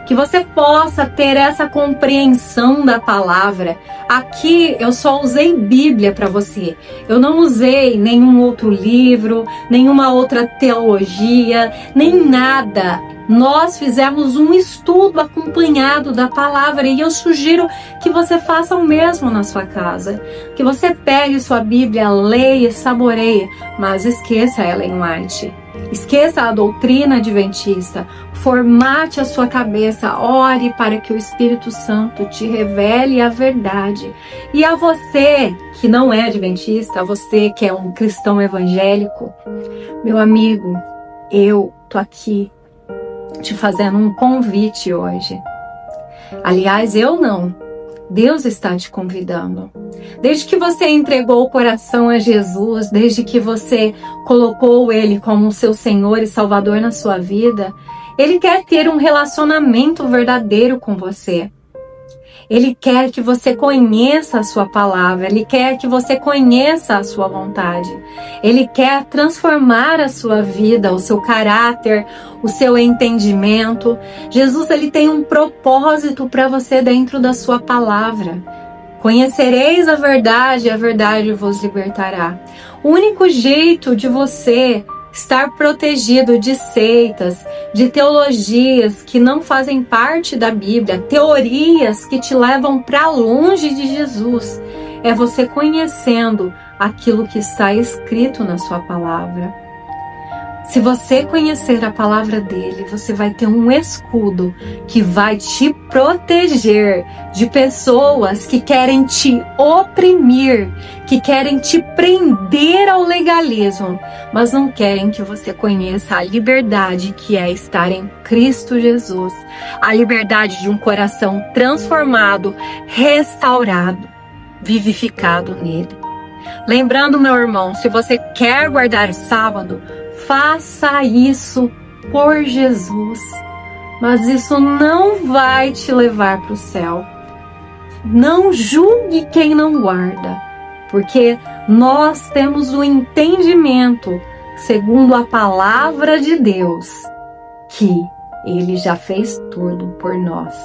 Que você possa ter essa compreensão da palavra. Aqui eu só usei Bíblia para você. Eu não usei nenhum outro livro, nenhuma outra teologia, nem nada. Nós fizemos um estudo acompanhado da palavra e eu sugiro que você faça o mesmo na sua casa. Que você pegue sua Bíblia, leia, saboreie, mas esqueça Ellen White. Esqueça a doutrina adventista. Formate a sua cabeça, ore para que o Espírito Santo te revele a verdade. E a você que não é adventista, a você que é um cristão evangélico, meu amigo, eu tô aqui te fazendo um convite hoje. Aliás, eu não. Deus está te convidando. Desde que você entregou o coração a Jesus, desde que você colocou Ele como seu Senhor e Salvador na sua vida, Ele quer ter um relacionamento verdadeiro com você. Ele quer que você conheça a sua palavra, Ele quer que você conheça a sua vontade. Ele quer transformar a sua vida, o seu caráter, o seu entendimento. Jesus, Ele tem um propósito para você dentro da sua palavra. Conhecereis a verdade vos libertará. O único jeito de você estar protegido de seitas, de teologias que não fazem parte da Bíblia, teorias que te levam para longe de Jesus, é você conhecendo aquilo que está escrito na sua palavra. Se você conhecer a palavra dele, você vai ter um escudo que vai te proteger de pessoas que querem te oprimir, que querem te prender ao legalismo, mas não querem que você conheça a liberdade que é estar em Cristo Jesus, a liberdade de um coração transformado, restaurado, vivificado nele. Lembrando, meu irmão, se você quer guardar o sábado, faça isso por Jesus, mas isso não vai te levar para o céu. Não julgue quem não guarda, porque nós temos o entendimento, segundo a palavra de Deus, que Ele já fez tudo por nós.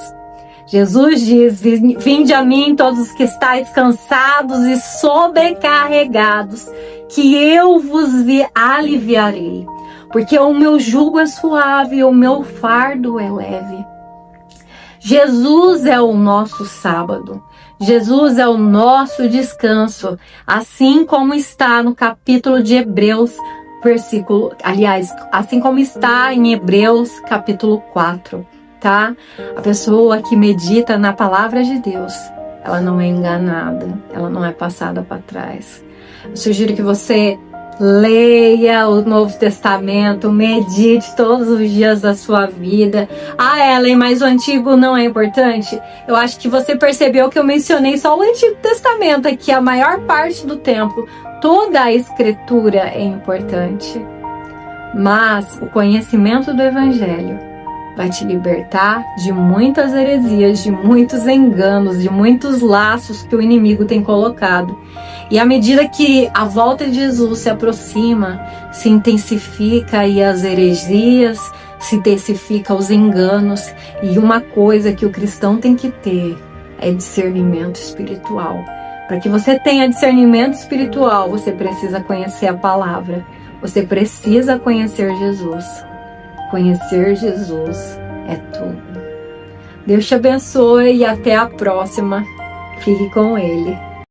Jesus diz: vinde a mim todos os que estáis cansados e sobrecarregados, que eu vos aliviarei. Porque o meu jugo é suave e o meu fardo é leve. Jesus é o nosso sábado. Jesus é o nosso descanso. Assim como está no capítulo de Hebreus, assim como está em Hebreus capítulo 4. Tá? A pessoa que medita na palavra de Deus, ela não é enganada, ela não é passada para trás. Eu sugiro que você leia o Novo Testamento, medite todos os dias da sua vida. Ellen, mas o Antigo não é importante? Eu acho que você percebeu que eu mencionei só o Antigo Testamento aqui, a maior parte do tempo. Toda a Escritura é importante, mas o conhecimento do Evangelho vai te libertar de muitas heresias, de muitos enganos, de muitos laços que o inimigo tem colocado. E à medida que a volta de Jesus se aproxima, se intensifica aí as heresias, se intensifica os enganos. E uma coisa que o cristão tem que ter é discernimento espiritual. Para que você tenha discernimento espiritual, você precisa conhecer a palavra. Você precisa conhecer Jesus. Conhecer Jesus é tudo. Deus te abençoe e até a próxima. Fique com Ele.